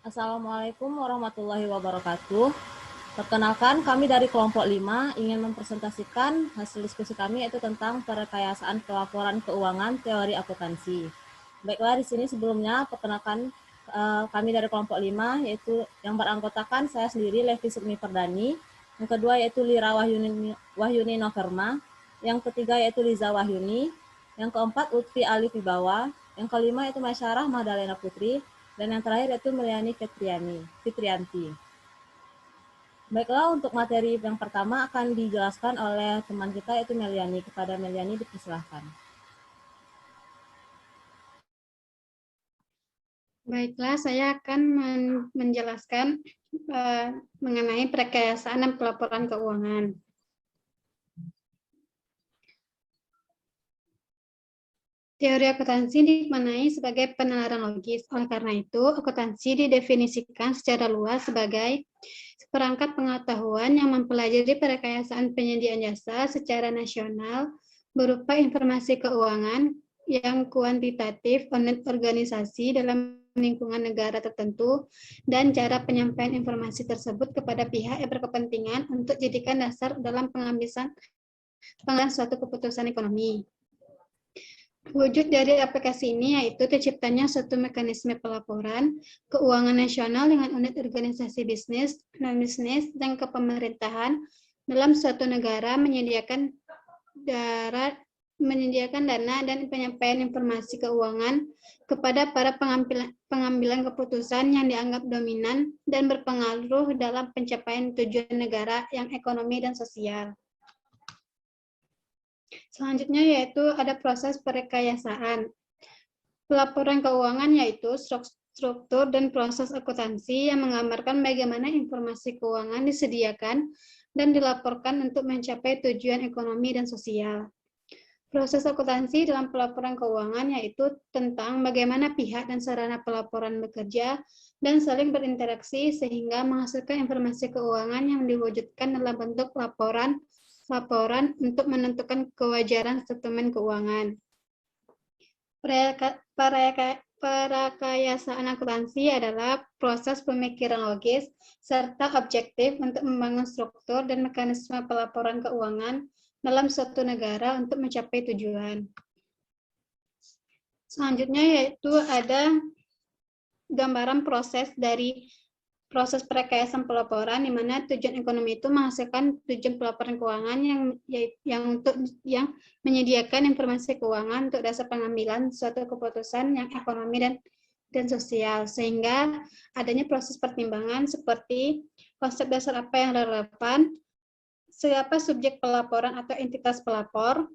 Assalamualaikum warahmatullahi wabarakatuh. Perkenalkan, kami dari kelompok 5 ingin mempresentasikan hasil diskusi kami yaitu tentang perekayasaan pelaporan keuangan teori akuntansi. Baiklah, di sini sebelumnya perkenalkan kami dari kelompok 5 yaitu yang beranggotakan saya sendiri Levi Sukmi Perdani, yang kedua yaitu Lira Wahyuni Noverma, yang ketiga yaitu Liza Wahyuni, yang keempat Lutfi Ali Fibawa, yang kelima yaitu Masyarah Magdalena Putri, dan yang terakhir yaitu Meliani Fitrianti. Baiklah, untuk materi yang pertama akan dijelaskan oleh teman kita yaitu Meliani. Kepada Meliani dipersilahkan. Baiklah, saya akan menjelaskan mengenai perekayasaan dan pelaporan keuangan. Teori akuntansi dimaknai sebagai penalaran logis. Oleh karena itu, akuntansi didefinisikan secara luas sebagai perangkat pengetahuan yang mempelajari perekayasaan penyediaan jasa secara nasional berupa informasi keuangan yang kuantitatif, organisasi dalam lingkungan negara tertentu, dan cara penyampaian informasi tersebut kepada pihak yang berkepentingan untuk dijadikan dasar dalam pengambilan suatu keputusan ekonomi. Wujud dari aplikasi ini yaitu terciptanya suatu mekanisme pelaporan keuangan nasional dengan unit organisasi bisnis, non-bisnis, dan kepemerintahan dalam suatu negara menyediakan dana dan penyampaian informasi keuangan kepada para pengambilan keputusan yang dianggap dominan dan berpengaruh dalam pencapaian tujuan negara yang ekonomi dan sosial. Selanjutnya yaitu ada proses perekayasaan. Pelaporan keuangan yaitu struktur dan proses akuntansi yang menggambarkan bagaimana informasi keuangan disediakan dan dilaporkan untuk mencapai tujuan ekonomi dan sosial. Proses akuntansi dalam pelaporan keuangan yaitu tentang bagaimana pihak dan sarana pelaporan bekerja dan saling berinteraksi sehingga menghasilkan informasi keuangan yang diwujudkan dalam bentuk laporan untuk menentukan kewajaran statement keuangan. Perekayasaan akuntansi adalah proses pemikiran logis serta objektif untuk membangun struktur dan mekanisme pelaporan keuangan dalam suatu negara untuk mencapai tujuan. Selanjutnya yaitu ada gambaran proses perekayasaan pelaporan di mana tujuan ekonomi itu menghasilkan tujuan pelaporan keuangan yang menyediakan informasi keuangan untuk dasar pengambilan suatu keputusan yang ekonomi dan sosial, sehingga adanya proses pertimbangan seperti konsep dasar apa yang relevan, siapa subjek pelaporan atau entitas pelapor,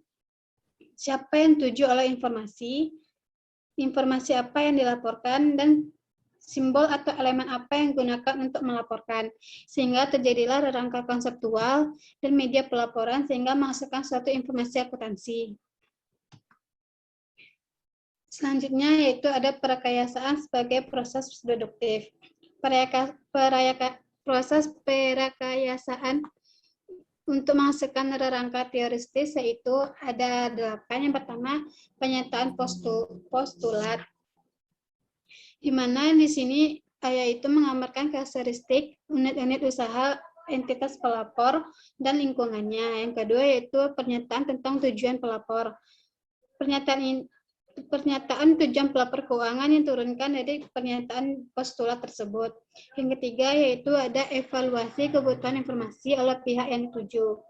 siapa yang tuju oleh informasi apa yang dilaporkan, dan simbol atau elemen apa yang digunakan untuk melaporkan, sehingga terjadilah rangka konseptual dan media pelaporan sehingga menghasilkan suatu informasi akuntansi. Selanjutnya yaitu ada perekayasaan sebagai proses deduktif. Proses perekayasaan untuk menghasilkan rangka teoristis yaitu ada 8. Yang pertama, penyataan postulat, di mana di sini yaitu menggambarkan karakteristik unit-unit usaha, entitas pelapor, dan lingkungannya. Yang kedua yaitu pernyataan tentang tujuan pelapor. Pernyataan tujuan pelapor keuangan yang turunkan dari pernyataan postulat tersebut. Yang ketiga yaitu ada evaluasi kebutuhan informasi oleh pihak yang dituju.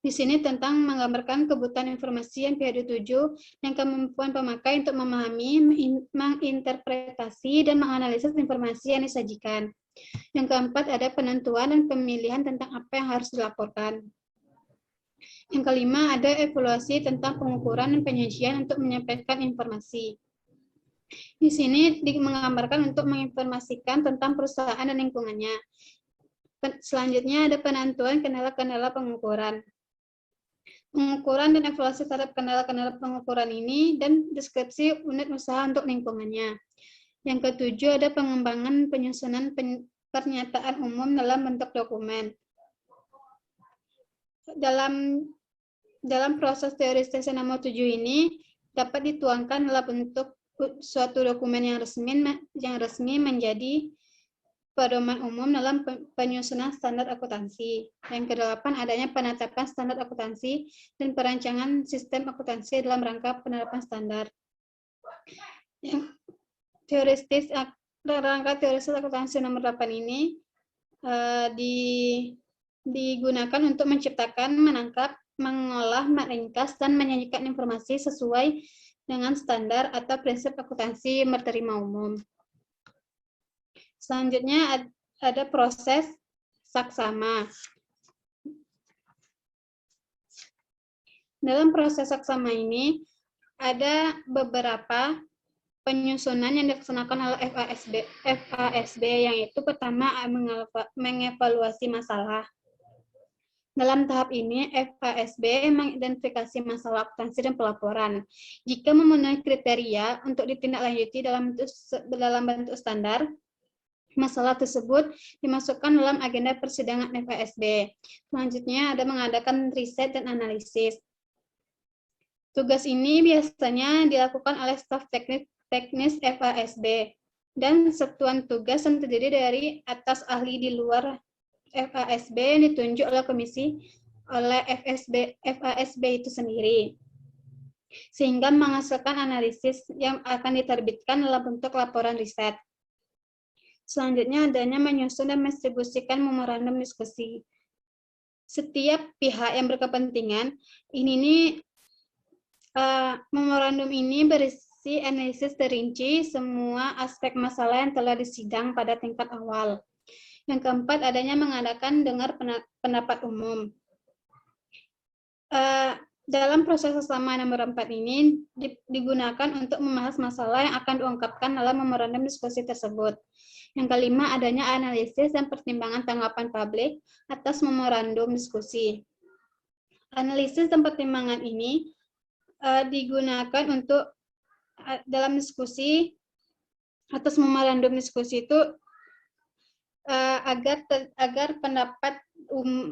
Di sini tentang menggambarkan kebutuhan informasi yang pihak dituju dan kemampuan pemakai untuk memahami, menginterpretasi, dan menganalisis informasi yang disajikan. Yang keempat ada penentuan dan pemilihan tentang apa yang harus dilaporkan. Yang kelima ada evaluasi tentang pengukuran dan penyajian untuk menyampaikan informasi. Di sini menggambarkan untuk menginformasikan tentang perusahaan dan lingkungannya. Selanjutnya ada penentuan kendala-kendala pengukuran. Pengukuran dan evaluasi terhadap kendala-kendala pengukuran ini dan deskripsi unit usaha untuk lingkungannya. Yang ketujuh ada pengembangan penyusunan pernyataan umum dalam bentuk dokumen. Dalam proses teori stesen nomor 7 ini dapat dituangkan dalam bentuk suatu dokumen yang resmi menjadi pedoman umum dalam penyusunan standar akuntansi. Yang kedelapan, adanya penetapan standar akuntansi dan perancangan sistem akuntansi dalam rangka penerapan standar. Yang rangka teoretis akuntansi nomor 8 ini digunakan untuk menciptakan, menangkap, mengolah, meringkas, dan menyajikan informasi sesuai dengan standar atau prinsip akuntansi berterima umum. Selanjutnya ada proses saksama. Dalam proses saksama ini ada beberapa penyusunan yang dilaksanakan oleh FASB, yang itu pertama mengevaluasi masalah. Dalam tahap ini, FASB mengidentifikasi masalah akuntansi dan pelaporan. Jika memenuhi kriteria untuk ditindaklanjuti dalam bentuk standar, masalah tersebut dimasukkan dalam agenda persidangan FASB. Selanjutnya ada mengadakan riset dan analisis. Tugas ini biasanya dilakukan oleh staf teknis FASB, dan satuan tugas yang terdiri dari atas ahli di luar FASB yang ditunjuk oleh komisi oleh FASB itu sendiri, sehingga menghasilkan analisis yang akan diterbitkan dalam bentuk laporan riset. Selanjutnya adanya menyusun dan mendistribusikan memorandum diskusi. Setiap pihak yang berkepentingan, memorandum ini berisi analisis terinci semua aspek masalah yang telah disidang pada tingkat awal. Yang keempat, adanya mengadakan dengar pendapat umum. Dalam proses saksama nomor 4 ini digunakan untuk membahas masalah yang akan diungkapkan dalam memorandum diskusi tersebut. Yang kelima, adanya analisis dan pertimbangan tanggapan publik atas memorandum diskusi. Analisis dan pertimbangan ini digunakan untuk dalam diskusi atas memorandum diskusi itu agar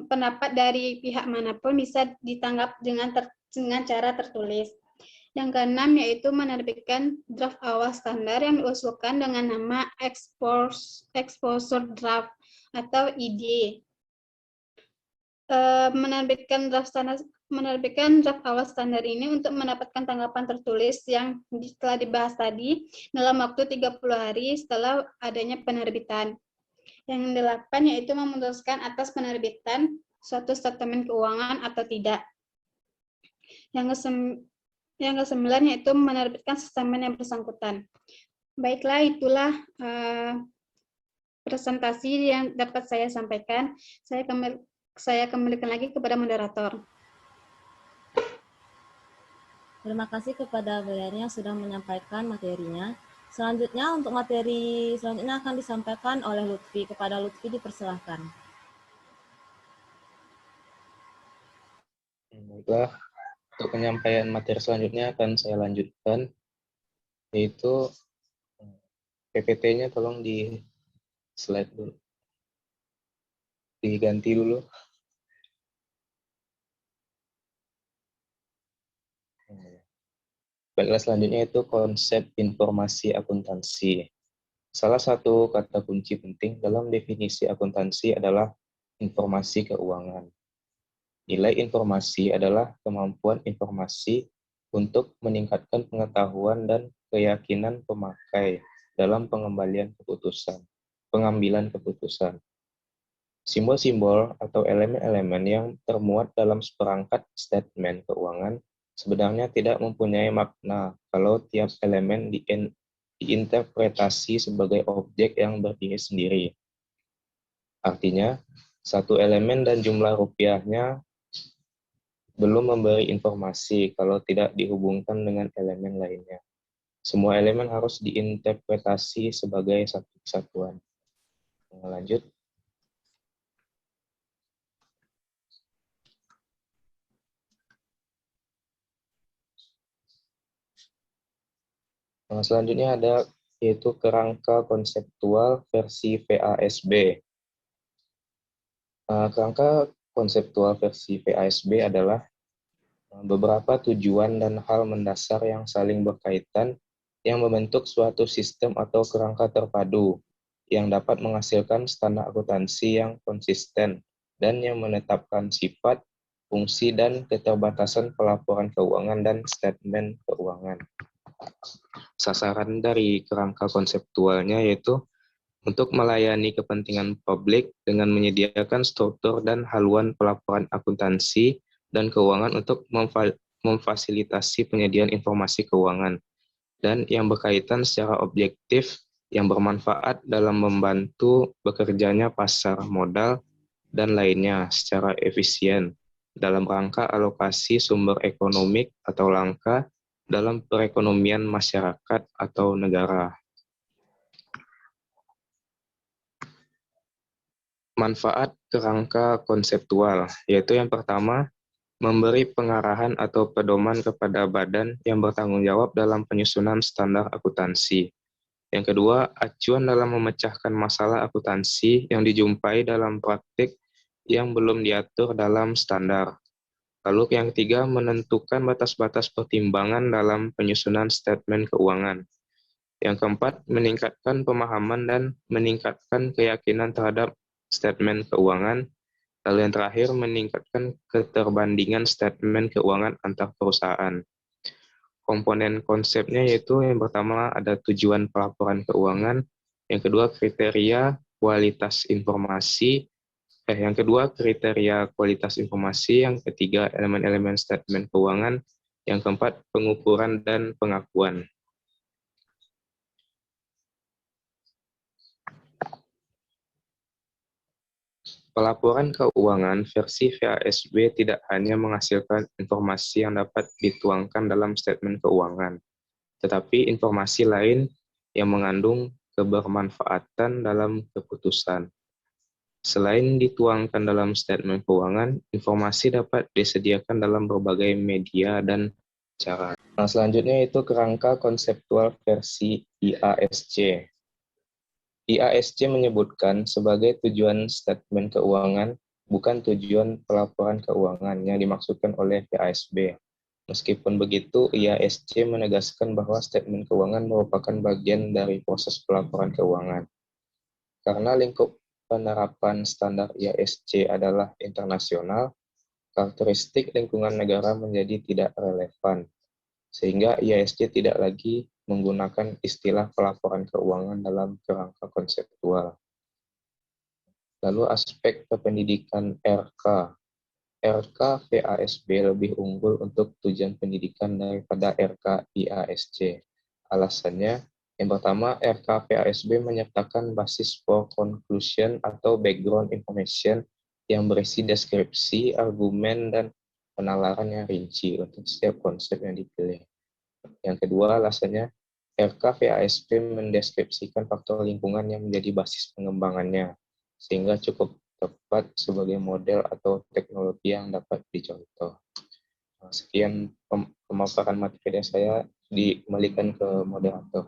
pendapat dari pihak manapun bisa ditanggap dengan cara tertulis. Yang keenam yaitu menerbitkan draft awal standar yang diusulkan dengan nama exposure draft atau ID. Menerbitkan draft awal standar ini untuk mendapatkan tanggapan tertulis yang telah dibahas tadi dalam waktu 30 hari setelah adanya penerbitan. Yang delapan yaitu memutuskan atas penerbitan suatu statement keuangan atau tidak. Yang kesembilan yaitu menerbitkan statement yang bersangkutan. Baiklah, itulah presentasi yang dapat saya sampaikan. Saya kembalikan lagi kepada moderator. Terima kasih kepada Bu Yani yang sudah menyampaikan materinya. Selanjutnya untuk materi selanjutnya akan disampaikan oleh Lutfi. Kepada Lutfi dipersilahkan. Baiklah, untuk penyampaian materi selanjutnya akan saya lanjutkan, yaitu PPT-nya tolong di slide dulu. Diganti dulu. Baiklah, selanjutnya itu konsep informasi akuntansi. Salah satu kata kunci penting dalam definisi akuntansi adalah informasi keuangan. Nilai informasi adalah kemampuan informasi untuk meningkatkan pengetahuan dan keyakinan pemakai dalam pengambilan keputusan. Simbol-simbol atau elemen-elemen yang termuat dalam seperangkat statement keuangan sebenarnya tidak mempunyai makna kalau tiap elemen diinterpretasi sebagai objek yang berdiri sendiri. Artinya, satu elemen dan jumlah rupiahnya belum memberi informasi kalau tidak dihubungkan dengan elemen lainnya. Semua elemen harus diinterpretasi sebagai satu kesatuan. Lanjut. Selanjutnya ada yaitu kerangka konseptual versi FASB. Kerangka konseptual versi FASB adalah beberapa tujuan dan hal mendasar yang saling berkaitan yang membentuk suatu sistem atau kerangka terpadu yang dapat menghasilkan standar akuntansi yang konsisten dan yang menetapkan sifat, fungsi, dan keterbatasan pelaporan keuangan dan statement keuangan. Sasaran dari kerangka konseptualnya yaitu untuk melayani kepentingan publik dengan menyediakan struktur dan haluan pelaporan akuntansi dan keuangan untuk memfasilitasi penyediaan informasi keuangan dan yang berkaitan secara objektif yang bermanfaat dalam membantu bekerjanya pasar modal dan lainnya secara efisien dalam rangka alokasi sumber ekonomik atau langka dalam perekonomian masyarakat atau negara. Manfaat kerangka konseptual, yaitu yang pertama, memberi pengarahan atau pedoman kepada badan yang bertanggung jawab dalam penyusunan standar akuntansi. Yang kedua, acuan dalam memecahkan masalah akuntansi yang dijumpai dalam praktik yang belum diatur dalam standar. Lalu yang ketiga, menentukan batas-batas pertimbangan dalam penyusunan statement keuangan. Yang keempat, meningkatkan pemahaman dan meningkatkan keyakinan terhadap statement keuangan. Lalu yang terakhir, meningkatkan keterbandingan statement keuangan antar perusahaan. Komponen konsepnya yaitu yang pertama ada tujuan pelaporan keuangan, yang kedua kriteria kualitas informasi, yang kedua kriteria kualitas informasi, yang ketiga elemen-elemen statement keuangan, yang keempat pengukuran dan pengakuan. Pelaporan keuangan versi VASB tidak hanya menghasilkan informasi yang dapat dituangkan dalam statement keuangan, tetapi informasi lain yang mengandung kebermanfaatan dalam keputusan. Selain dituangkan dalam statement keuangan, informasi dapat disediakan dalam berbagai media dan cara. Nah, selanjutnya itu kerangka konseptual versi IASC. IASC menyebutkan sebagai tujuan statement keuangan, bukan tujuan pelaporan keuangan yang dimaksudkan oleh VASB. Meskipun begitu, IASC menegaskan bahwa statement keuangan merupakan bagian dari proses pelaporan keuangan. Karena lingkup penerapan standar IASC adalah internasional, karakteristik lingkungan negara menjadi tidak relevan, sehingga IASC tidak lagi menggunakan istilah pelaporan keuangan dalam kerangka konseptual. Lalu aspek kependidikan RK. RK VASB lebih unggul untuk tujuan pendidikan daripada RK IASC. Alasannya, yang pertama, RK VASB menyertakan basis for conclusion atau background information yang berisi deskripsi, argumen, dan penalaran yang rinci untuk setiap konsep yang dipilih. Yang kedua, alasannya, RK VASB mendeskripsikan faktor lingkungan yang menjadi basis pengembangannya, sehingga cukup tepat sebagai model atau teknologi yang dapat dicontoh. Sekian pemaparan materi saya, dikembalikan ke moderator.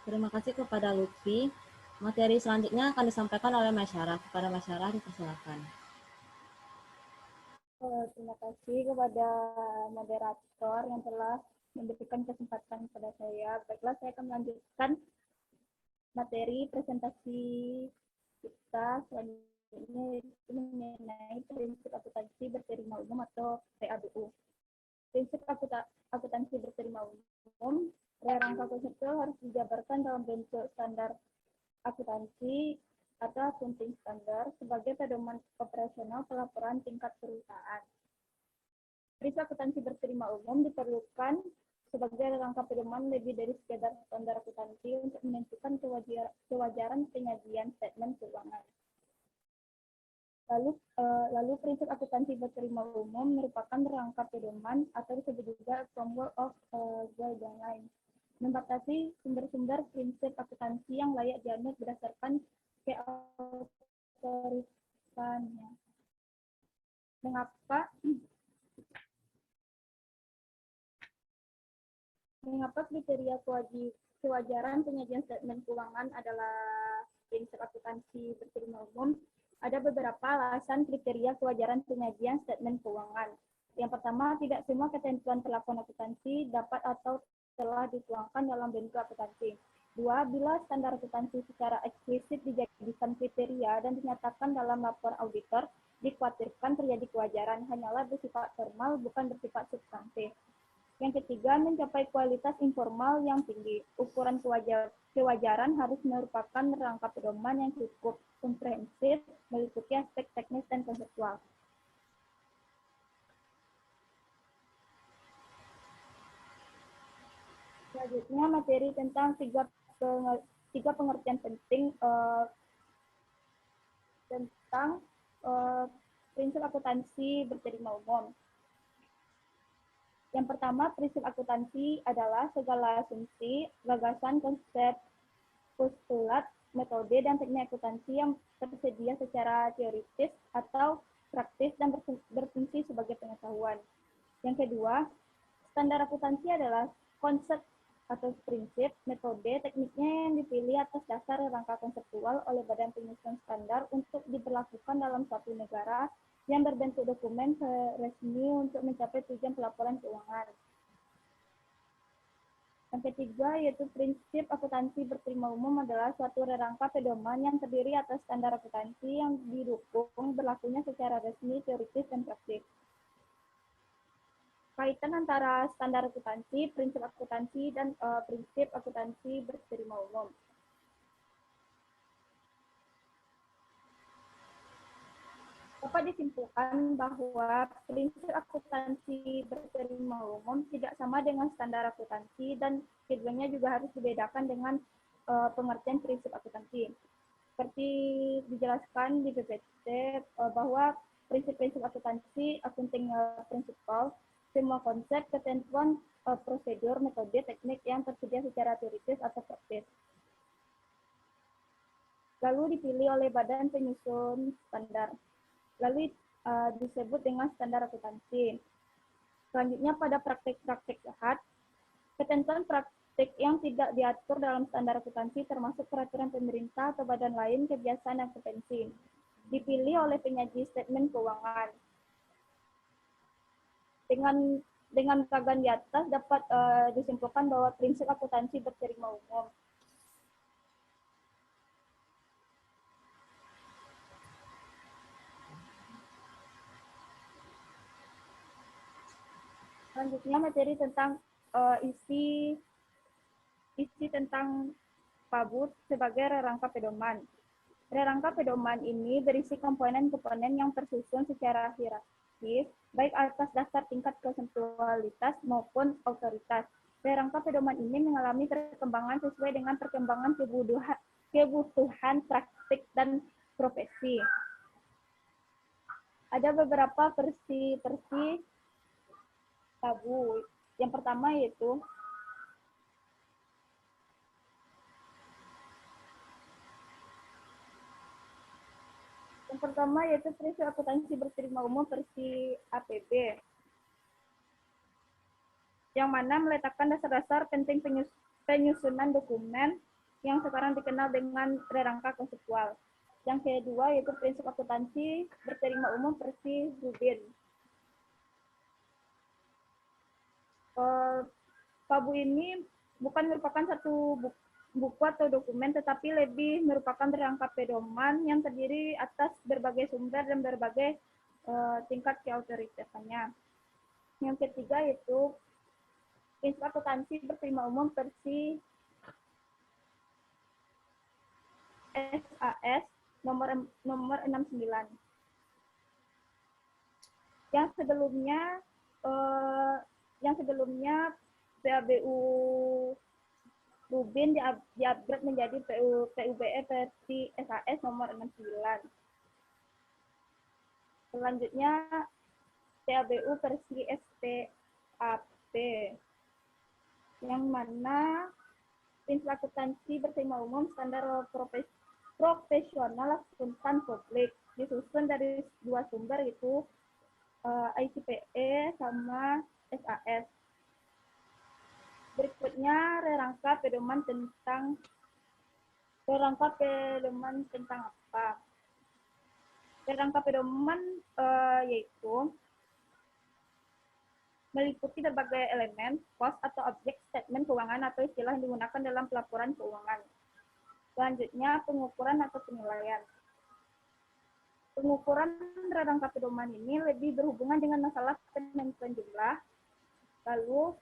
Terima kasih kepada Lutfi. Materi selanjutnya akan disampaikan oleh Masyarah. Kepada Masyarah dipersilakan. Terima kasih kepada moderator yang telah memberikan kesempatan kepada saya. Baiklah, saya akan melanjutkan materi presentasi kita selanjutnya, yaitu mengenai prinsip akuntansi berterima umum atau PABU. Prinsip akuntansi berterima umum, rangka konseptual harus dijabarkan dalam bentuk standar akuntansi atau accounting standar sebagai pedoman operasional pelaporan tingkat perusahaan. Prinsip akuntansi berterima umum diperlukan sebagai rangka pedoman lebih dari sekedar standar akuntansi untuk menentukan kewajaran penyajian statement keuangan. Lalu prinsip akuntansi berterima umum merupakan rangka pedoman atau disebut juga framework of guideline, membatasi sumber-sumber prinsip akuntansi yang layak dianut berdasarkan keautorisannya. Mengapa kriteria kewajaran penyajian statement keuangan adalah prinsip akuntansi berterima umum? Ada beberapa alasan kriteria kewajaran penyajian statement keuangan. Yang pertama, tidak semua ketentuan perlakuan akuntansi dapat atau telah dituangkan dalam bentuk akuntansi. 2. Bila standar akuntansi secara eksplisit dijadikan kriteria dan dinyatakan dalam lapor auditor, dikhawatirkan terjadi kewajaran, hanyalah bersifat formal, bukan bersifat substantif. Yang ketiga, mencapai kualitas informal yang tinggi. Ukuran kewajaran harus merupakan rangka pedoman yang cukup komprehensif, meliputi aspek teknis dan konseptual. Selanjutnya, materi tentang tiga pengertian penting tentang prinsip akuntansi berterima umum. Yang pertama, prinsip akuntansi adalah segala asumsi, gagasan, konsep, postulat, metode, dan teknik akuntansi yang tersedia secara teoritis atau praktis dan berfungsi sebagai pengetahuan. Yang kedua, standar akuntansi adalah konsep atau prinsip, metode, tekniknya yang dipilih atas dasar rangka konseptual oleh Badan Penyusun Standar untuk diberlakukan dalam suatu negara yang berbentuk dokumen resmi untuk mencapai tujuan pelaporan keuangan. Yang ketiga, yaitu prinsip akuntansi berterima umum adalah suatu rangka pedoman yang terdiri atas standar akuntansi yang didukung berlakunya secara resmi, teoritis, dan praktis. Kaitan antara standar akuntansi, prinsip akuntansi, dan prinsip akuntansi berterima umum. Dapat disimpulkan bahwa prinsip akuntansi berterima umum tidak sama dengan standar akuntansi dan keduanya juga harus dibedakan dengan pengertian prinsip akuntansi. Seperti dijelaskan di PPT bahwa prinsip-prinsip akuntansi, accounting principle, semua konsep, ketentuan, prosedur, metode, teknik yang tersedia secara teoritis atau praktis. Lalu dipilih oleh Badan Penyusun Standar. Lalu disebut dengan standar akuntansi. Selanjutnya pada praktik-praktik jahat, ketentuan praktik yang tidak diatur dalam standar akuntansi termasuk peraturan pemerintah atau badan lain, kebiasaan dan kompetensi. Dipilih oleh penyaji statement keuangan. Dengan bagan di atas dapat disimpulkan bahwa prinsip akuntansi berterima umum. Selanjutnya materi tentang isi tentang PABUT sebagai rangka pedoman. Rangka pedoman ini berisi komponen-komponen yang tersusun secara hierarkis, baik atas dasar tingkat konsensualitas maupun otoritas. Rangka pedoman ini mengalami perkembangan sesuai dengan perkembangan kebutuhan praktik dan profesi. Ada beberapa versi PABUT. Yang pertama yaitu prinsip akuntansi berterima umum versi APB, yang mana meletakkan dasar-dasar penting penyusunan dokumen yang sekarang dikenal dengan rangka konseptual. Yang kedua yaitu prinsip akuntansi berterima umum versi Rubin. PABUT ini bukan merupakan satu buku atau dokumen, tetapi lebih merupakan rangka pedoman yang terdiri atas berbagai sumber dan berbagai tingkat keautoritasannya. Yang ketiga yaitu prinsip akuntansi berterima umum versi SAS nomor 69. Yang sebelumnya PABU Rubin di-upgrade menjadi PUBE versi SAS nomor 69. Selanjutnya PABU versi STAP, yang mana prinsip akuntansi berterima umum standar profesional akuntan publik, disusun dari dua sumber, yaitu ICPE sama SAS. Berikutnya rangka pedoman tentang apa? Rangka pedoman yaitu meliputi berbagai elemen, pos atau objek statement keuangan atau istilah yang digunakan dalam pelaporan keuangan. Selanjutnya, pengukuran atau penilaian. Pengukuran rangka pedoman ini lebih berhubungan dengan masalah penentuan jumlah. Lalu,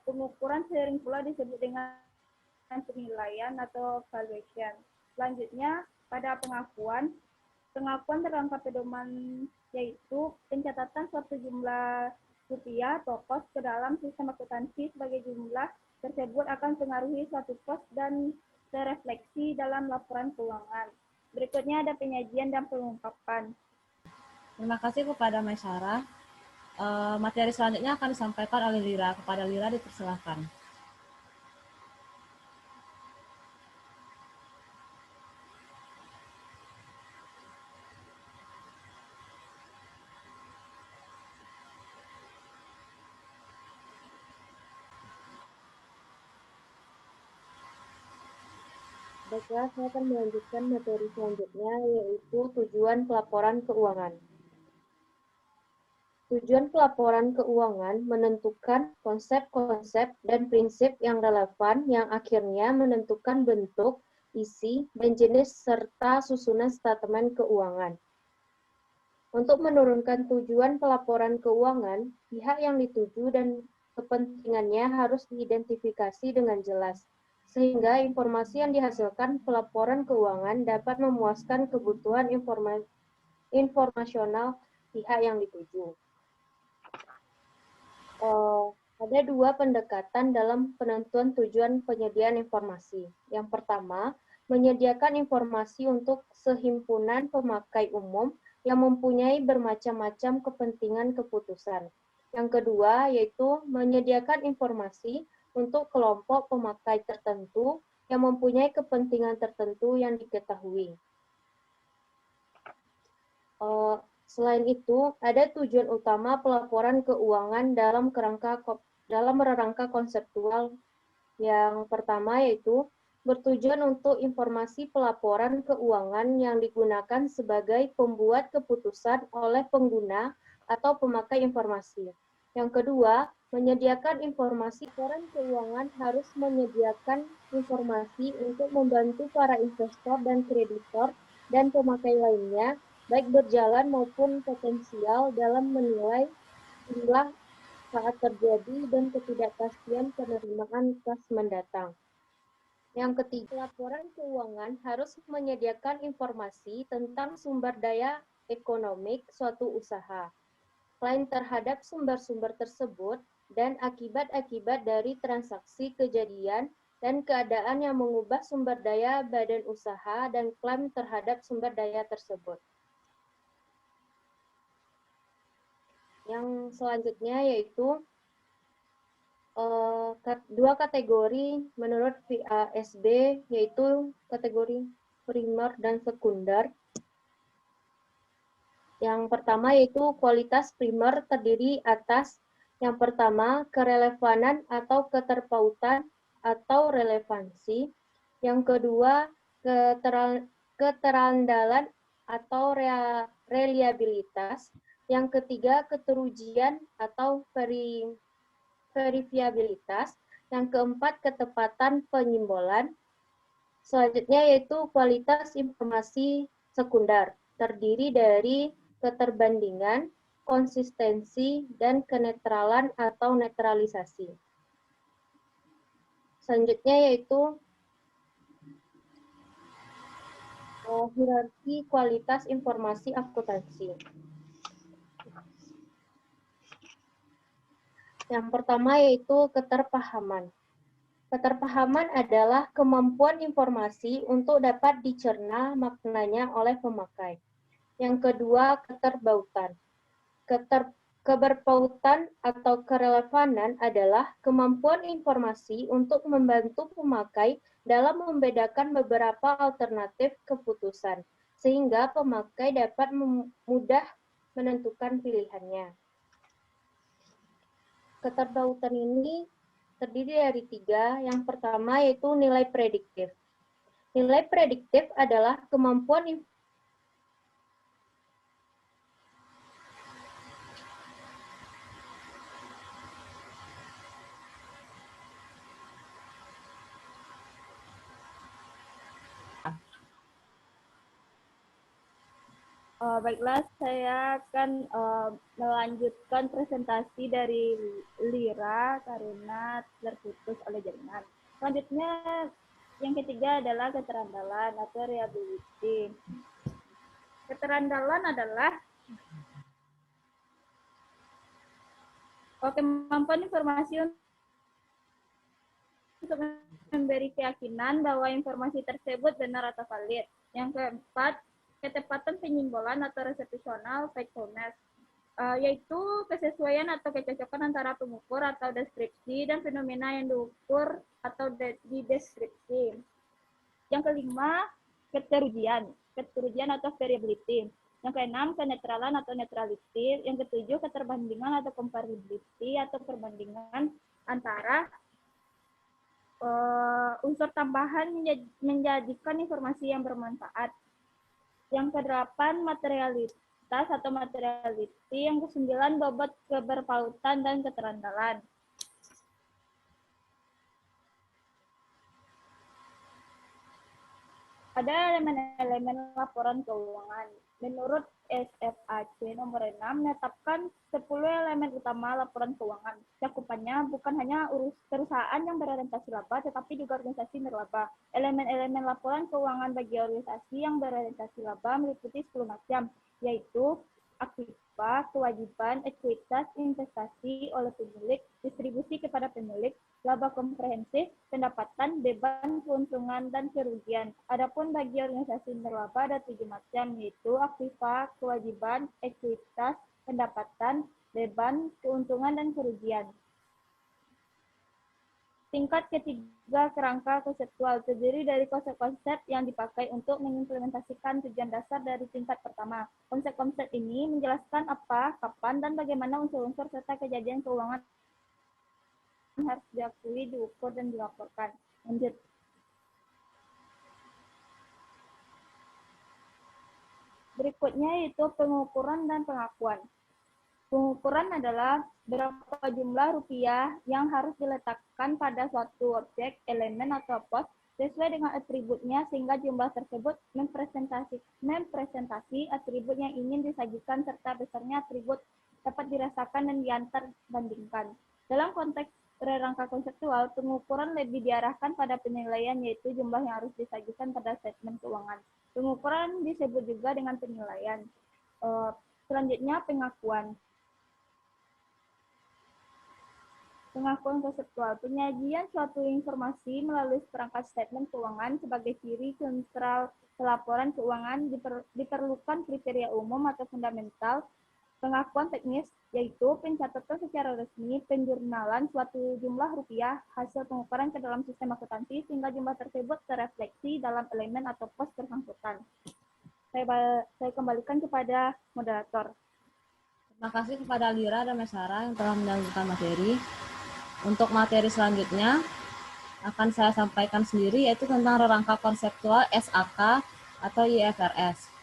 pengukuran sering pula disebut dengan penilaian atau valuation. Selanjutnya, pada pengakuan rangka pedoman yaitu pencatatan suatu jumlah rupiah atau pos ke dalam sistem akuntansi sebagai jumlah tersebut akan mempengaruhi suatu pos dan terefleksi dalam laporan keuangan. Berikutnya ada penyajian dan pengungkapan. Terima kasih kepada Maisarah. Materi selanjutnya akan disampaikan oleh Lira. Kepada Lira dipersilakan. Baiklah, saya akan melanjutkan materi selanjutnya, yaitu tujuan pelaporan keuangan. Tujuan pelaporan keuangan menentukan konsep-konsep dan prinsip yang relevan yang akhirnya menentukan bentuk, isi, dan jenis serta susunan statemen keuangan. Untuk menurunkan tujuan pelaporan keuangan, pihak yang dituju dan kepentingannya harus diidentifikasi dengan jelas, sehingga informasi yang dihasilkan pelaporan keuangan dapat memuaskan kebutuhan informasional pihak yang dituju. Ada dua pendekatan dalam penentuan tujuan penyediaan informasi. Yang pertama, menyediakan informasi untuk sehimpunan pemakai umum yang mempunyai bermacam-macam kepentingan keputusan. Yang kedua, yaitu menyediakan informasi untuk kelompok pemakai tertentu yang mempunyai kepentingan tertentu yang diketahui. Selain itu, ada tujuan utama pelaporan keuangan dalam rangka konseptual. Yang pertama yaitu bertujuan untuk informasi pelaporan keuangan yang digunakan sebagai pembuat keputusan oleh pengguna atau pemakai informasi. Yang kedua, menyediakan informasi. Laporan keuangan harus menyediakan informasi untuk membantu para investor dan kreditor dan pemakai lainnya, baik berjalan maupun potensial, dalam menilai jumlah saat terjadi dan ketidakpastian penerimaan kas mendatang. Yang ketiga, laporan keuangan harus menyediakan informasi tentang sumber daya ekonomi suatu usaha, klaim terhadap sumber-sumber tersebut, dan akibat-akibat dari transaksi, kejadian, dan keadaan yang mengubah sumber daya badan usaha dan klaim terhadap sumber daya tersebut. Yang selanjutnya yaitu dua kategori menurut VASB, yaitu kategori primer dan sekunder. Yang pertama yaitu kualitas primer terdiri atas yang pertama kerelevanan atau keterpautan atau relevansi. Yang kedua keterandalan atau reliabilitas. Yang ketiga keterujian atau verifiabilitas. Yang keempat ketepatan penyimbolan. Selanjutnya yaitu kualitas informasi sekunder, terdiri dari keterbandingan, konsistensi, dan kenetralan atau netralisasi. Selanjutnya yaitu hierarki kualitas informasi akuntansi. Yang pertama yaitu keterpahaman. Keterpahaman adalah kemampuan informasi untuk dapat dicerna maknanya oleh pemakai. Yang kedua, keterbautan. Keberpautan atau kerelevanan adalah kemampuan informasi untuk membantu pemakai dalam membedakan beberapa alternatif keputusan, sehingga pemakai dapat mudah menentukan pilihannya. Keterbautan ini terdiri dari tiga. Yang pertama yaitu nilai prediktif. Nilai prediktif adalah kemampuan Baiklah, saya akan melanjutkan presentasi dari Lira karena terputus oleh jaringan. Selanjutnya, yang ketiga adalah keterandalan atau reliability. Keterandalan adalah kemampuan informasi untuk memberi keyakinan bahwa informasi tersebut benar atau valid. Yang keempat, ketepatan penyimbolan atau resepsional faithfulness, yaitu kesesuaian atau kecocokan antara pengukur atau deskripsi dan fenomena yang diukur atau dideskripsi. Yang kelima, keterujian atau variability. Yang keenam, kenetralan atau neutrality. Yang ketujuh, keterbandingan atau comparability atau perbandingan antara unsur tambahan menjadikan informasi yang bermanfaat. Yang kedelapan, materialitas atau materiality. Yang kesembilan, bobot keberpautan dan keterandalan. Ada elemen-elemen laporan keuangan. Menurut SFAC nomor 6, menetapkan 10 elemen utama laporan keuangan. Cakupannya bukan hanya perusahaan yang berorientasi laba, tetapi juga organisasi nirlaba. Elemen-elemen laporan keuangan bagi organisasi yang berorientasi laba meliputi 10 macam, yaitu aktiva, kewajiban, ekuitas, investasi oleh pemilik, distribusi kepada pemilik, laba komprehensif, pendapatan, beban, keuntungan, dan kerugian. Adapun bagi organisasi nirlaba ada 7 macam, yaitu aktiva, kewajiban, ekuitas, pendapatan, beban, keuntungan, dan kerugian. Tingkat ketiga, kerangka konseptual, terdiri dari konsep-konsep yang dipakai untuk mengimplementasikan tujuan dasar dari tingkat pertama. Konsep-konsep ini menjelaskan apa, kapan, dan bagaimana unsur-unsur serta kejadian keuangan harus diakui, diukur, dan dilaporkan. Lanjut. Berikutnya yaitu pengukuran dan pengakuan. Pengukuran adalah berapa jumlah rupiah yang harus diletakkan pada suatu objek, elemen, atau pos sesuai dengan atributnya sehingga jumlah tersebut mempresentasi atribut yang ingin disajikan serta besarnya atribut dapat dirasakan dan diantar bandingkan. Dalam konteks rangka konseptual, pengukuran lebih diarahkan pada penilaian, yaitu jumlah yang harus disajikan pada statement keuangan. Pengukuran disebut juga dengan penilaian. Selanjutnya, pengakuan. Pengakuan konseptual, penyajian suatu informasi melalui perangkat statement keuangan sebagai ciri sentral pelaporan keuangan diperlukan kriteria umum atau fundamental. Pengakuan teknis, yaitu pencatatan secara resmi penjurnalan suatu jumlah rupiah hasil pengukuran ke dalam sistem akuntansi sehingga jumlah tersebut terrefleksi dalam elemen atau pos bersangkutan. Saya kembalikan kepada moderator. Terima kasih kepada Lira dan Mesara yang telah mendahulukan materi. Untuk materi selanjutnya akan saya sampaikan sendiri, yaitu tentang rangka konseptual SAK atau IFRS.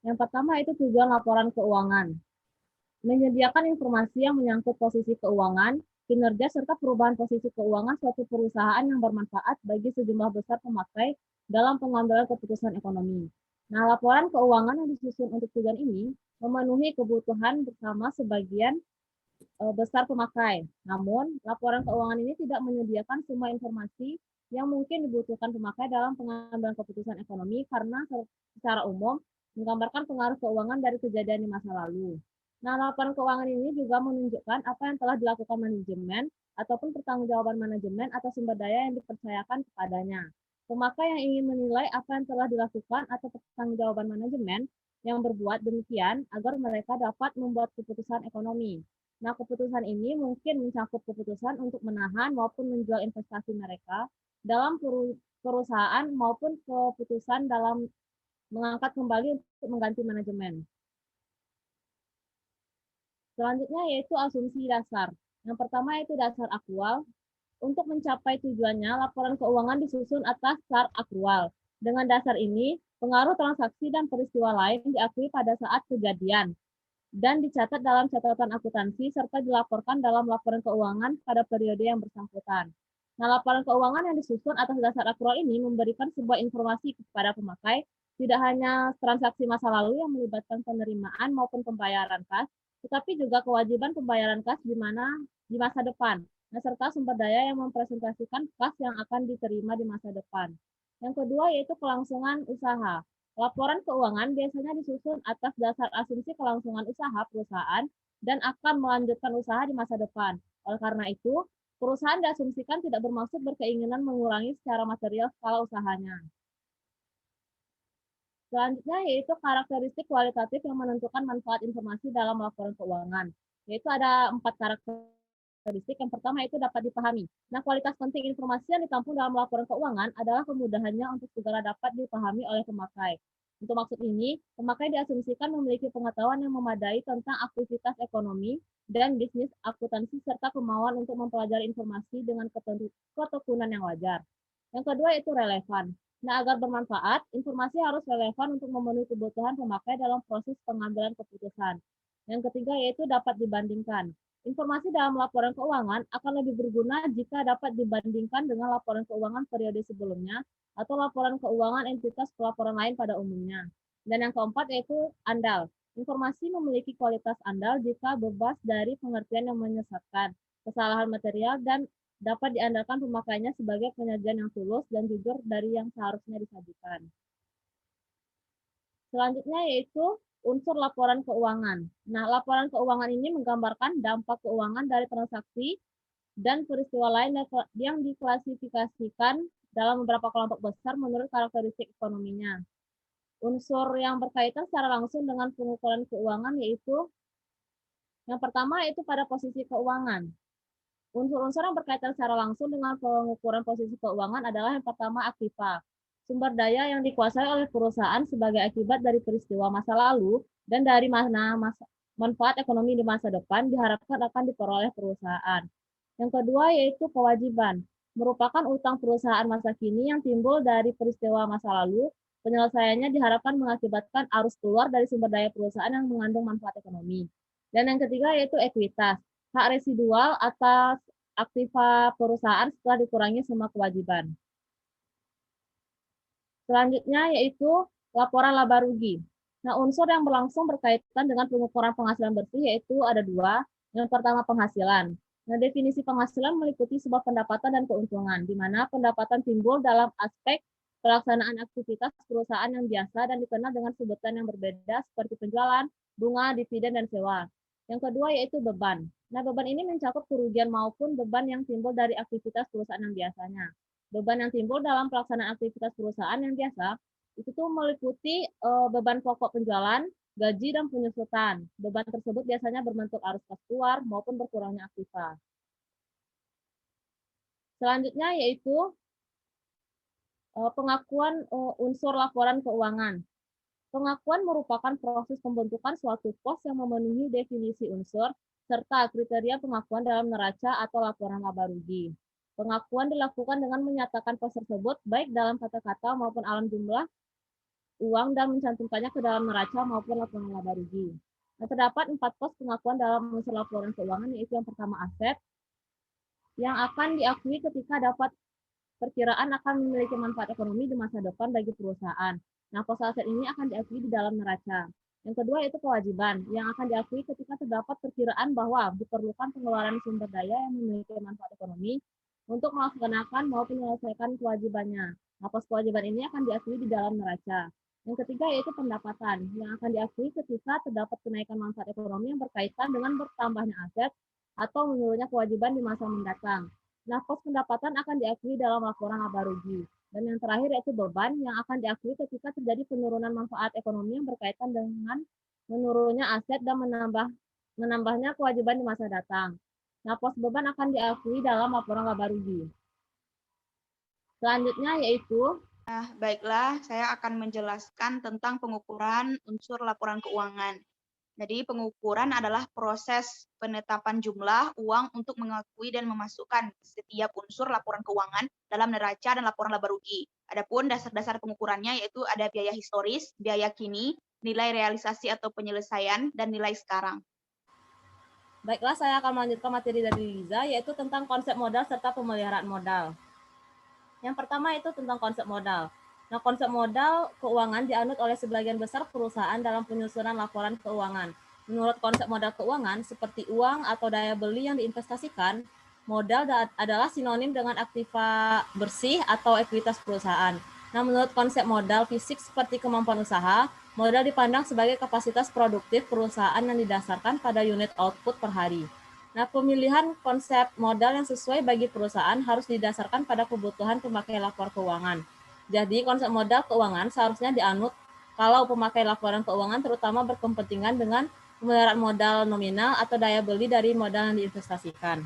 Yang pertama itu tujuan laporan keuangan. Menyediakan informasi yang menyangkut posisi keuangan, kinerja, serta perubahan posisi keuangan suatu perusahaan yang bermanfaat bagi sejumlah besar pemakai dalam pengambilan keputusan ekonomi. Nah, laporan keuangan yang disusun untuk tujuan ini memenuhi kebutuhan bersama sebagian besar pemakai. Namun, laporan keuangan ini tidak menyediakan semua informasi yang mungkin dibutuhkan pemakai dalam pengambilan keputusan ekonomi karena secara umum menggambarkan pengaruh keuangan dari kejadian di masa lalu. Nah, laporan keuangan ini juga menunjukkan apa yang telah dilakukan manajemen ataupun pertanggungjawaban manajemen atas sumber daya yang dipercayakan kepadanya. Pemakai yang ingin menilai apa yang telah dilakukan atau pertanggungjawaban manajemen yang berbuat demikian agar mereka dapat membuat keputusan ekonomi. Nah, keputusan ini mungkin mencakup keputusan untuk menahan maupun menjual investasi mereka dalam perusahaan maupun keputusan dalam mengangkat kembali untuk mengganti manajemen. Selanjutnya yaitu asumsi dasar. Yang pertama yaitu dasar akrual. Untuk mencapai tujuannya, laporan keuangan disusun atas SAR akrual. Dengan dasar ini, pengaruh transaksi dan peristiwa lain diakui pada saat kejadian dan dicatat dalam catatan akuntansi serta dilaporkan dalam laporan keuangan pada periode yang bersangkutan. Nah, laporan keuangan yang disusun atas dasar akrual ini memberikan sebuah informasi kepada pemakai, tidak hanya transaksi masa lalu yang melibatkan penerimaan maupun pembayaran kas, tetapi juga kewajiban pembayaran kas di masa depan. Nah, serta sumber daya yang mempresentasikan kas yang akan diterima di masa depan. Yang kedua yaitu kelangsungan usaha. Laporan keuangan biasanya disusun atas dasar asumsi kelangsungan usaha perusahaan dan akan melanjutkan usaha di masa depan. Oleh karena itu, perusahaan diasumsikan tidak bermaksud berkeinginan mengurangi secara material skala usahanya. Selanjutnya yaitu karakteristik kualitatif yang menentukan manfaat informasi dalam laporan keuangan. Yaitu ada 4 karakteristik. Yang pertama itu dapat dipahami. Nah, kualitas penting informasi yang ditampung dalam laporan keuangan adalah kemudahannya untuk segera dapat dipahami oleh pemakai. Untuk maksud ini, pemakai diasumsikan memiliki pengetahuan yang memadai tentang aktivitas ekonomi dan bisnis akuntansi serta kemauan untuk mempelajari informasi dengan ketekunan yang wajar. Yang kedua itu relevan. Nah, agar bermanfaat, informasi harus relevan untuk memenuhi kebutuhan pemakai dalam proses pengambilan keputusan. Yang ketiga yaitu dapat dibandingkan. Informasi dalam laporan keuangan akan lebih berguna jika dapat dibandingkan dengan laporan keuangan periode sebelumnya atau laporan keuangan entitas pelaporan lain pada umumnya. Dan yang keempat yaitu andal. Informasi memiliki kualitas andal jika bebas dari pengertian yang menyesatkan, kesalahan material, dan dapat diandalkan pemakainya sebagai penyajian yang tulus dan jujur dari yang seharusnya disajikan. Selanjutnya yaitu unsur laporan keuangan. Nah, laporan keuangan ini menggambarkan dampak keuangan dari transaksi dan peristiwa lain yang diklasifikasikan dalam beberapa kelompok besar menurut karakteristik ekonominya. Unsur yang berkaitan secara langsung dengan pengukuran keuangan yaitu yang pertama yaitu pada posisi keuangan. Unsur-unsur yang berkaitan secara langsung dengan pengukuran posisi keuangan adalah yang pertama aktiva. Sumber daya yang dikuasai oleh perusahaan sebagai akibat dari peristiwa masa lalu dan dari manfaat ekonomi di masa depan diharapkan akan diperoleh perusahaan. Yang kedua yaitu kewajiban, merupakan utang perusahaan masa kini yang timbul dari peristiwa masa lalu. Penyelesaiannya diharapkan mengakibatkan arus keluar dari sumber daya perusahaan yang mengandung manfaat ekonomi. Dan yang ketiga yaitu ekuitas, hak residual atas aktiva perusahaan setelah dikurangi semua kewajiban. Selanjutnya yaitu laporan laba rugi. Nah, unsur yang berlangsung berkaitan dengan pengukuran penghasilan bersih yaitu ada dua. Yang pertama penghasilan. Nah, definisi penghasilan meliputi sebuah pendapatan dan keuntungan, di mana pendapatan timbul dalam aspek pelaksanaan aktivitas perusahaan yang biasa dan dikenal dengan sebutan yang berbeda seperti penjualan, bunga, dividen, dan sewa. Yang kedua yaitu beban. Nah, beban ini mencakup kerugian maupun beban yang timbul dari aktivitas perusahaan yang biasanya. Beban yang timbul dalam pelaksanaan aktivitas perusahaan yang biasa itu tuh meliputi beban pokok penjualan, gaji, dan penyusutan. Beban tersebut biasanya berbentuk arus kas keluar maupun berkurangnya aktiva. Selanjutnya yaitu pengakuan unsur laporan keuangan. Pengakuan merupakan proses pembentukan suatu pos yang memenuhi definisi unsur serta kriteria pengakuan dalam neraca atau laporan laba rugi. Pengakuan dilakukan dengan menyatakan pos tersebut baik dalam kata-kata maupun alam jumlah uang dan mencantumkannya ke dalam neraca maupun laporan laba rugi. Nah, terdapat 4 pos pengakuan dalam unsur laporan keuangan, yaitu yang pertama aset, yang akan diakui ketika dapat perkiraan akan memiliki manfaat ekonomi di masa depan bagi perusahaan. Nah, pos aset ini akan diakui di dalam neraca. Yang kedua itu kewajiban, yang akan diakui ketika terdapat perkiraan bahwa diperlukan pengeluaran sumber daya yang memiliki manfaat ekonomi untuk melaksanakan maupun menyelesaikan kewajibannya. Nah, pos kewajiban ini akan diakui di dalam neraca. Yang ketiga yaitu pendapatan, yang akan diakui ketika terdapat kenaikan manfaat ekonomi yang berkaitan dengan bertambahnya aset atau menurunnya kewajiban di masa mendatang. Nah, pos pendapatan akan diakui dalam laporan laba rugi. Dan yang terakhir yaitu beban, yang akan diakui ketika terjadi penurunan manfaat ekonomi yang berkaitan dengan menurunnya aset dan menambahnya kewajiban di masa datang. Nah, pos beban akan diakui dalam laporan laba rugi. Selanjutnya yaitu Baiklah, saya akan menjelaskan tentang pengukuran unsur laporan keuangan. Jadi pengukuran adalah proses penetapan jumlah uang untuk mengakui dan memasukkan setiap unsur laporan keuangan dalam neraca dan laporan laba rugi. Adapun dasar-dasar pengukurannya yaitu ada biaya historis, biaya kini, nilai realisasi atau penyelesaian, dan nilai sekarang. Baiklah, saya akan melanjutkan materi dari Liza, yaitu tentang konsep modal serta pemeliharaan modal. Yang pertama itu tentang konsep modal. Nah, konsep modal keuangan dianut oleh sebagian besar perusahaan dalam penyusunan laporan keuangan. Menurut konsep modal keuangan, seperti uang atau daya beli yang diinvestasikan, modal adalah sinonim dengan aktiva bersih atau ekuitas perusahaan. Nah, menurut konsep modal fisik seperti kemampuan usaha, modal dipandang sebagai kapasitas produktif perusahaan yang didasarkan pada unit output per hari. Nah, pemilihan konsep modal yang sesuai bagi perusahaan harus didasarkan pada kebutuhan pemakai lapor keuangan. Jadi, konsep modal keuangan seharusnya dianut kalau pemakai laporan keuangan terutama berkepentingan dengan pemeliharaan modal nominal atau daya beli dari modal yang diinvestasikan.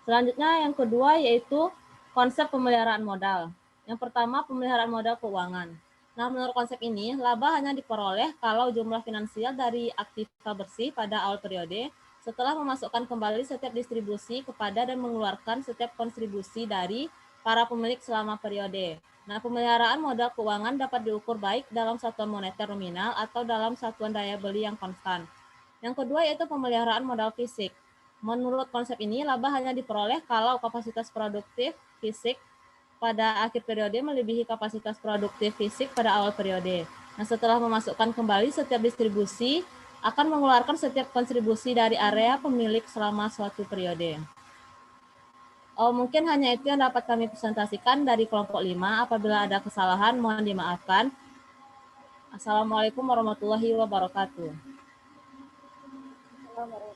Selanjutnya yang kedua yaitu konsep pemeliharaan modal. Yang pertama, pemeliharaan modal keuangan. Nah, menurut konsep ini, laba hanya diperoleh kalau jumlah finansial dari aktiva bersih pada awal periode setelah memasukkan kembali setiap distribusi kepada dan mengeluarkan setiap kontribusi dari para pemilik selama periode. Nah, pemeliharaan modal keuangan dapat diukur baik dalam satuan moneter nominal atau dalam satuan daya beli yang konstan. Yang kedua yaitu pemeliharaan modal fisik. Menurut konsep ini, laba hanya diperoleh kalau kapasitas produktif fisik pada akhir periode melebihi kapasitas produktif fisik pada awal periode. Nah, setelah memasukkan kembali setiap distribusi, akan mengeluarkan setiap kontribusi dari area pemilik selama suatu periode. Mungkin hanya itu yang dapat kami presentasikan dari kelompok 5. Apabila ada kesalahan, mohon dimaafkan. Assalamualaikum warahmatullahi wabarakatuh. Assalamualaikum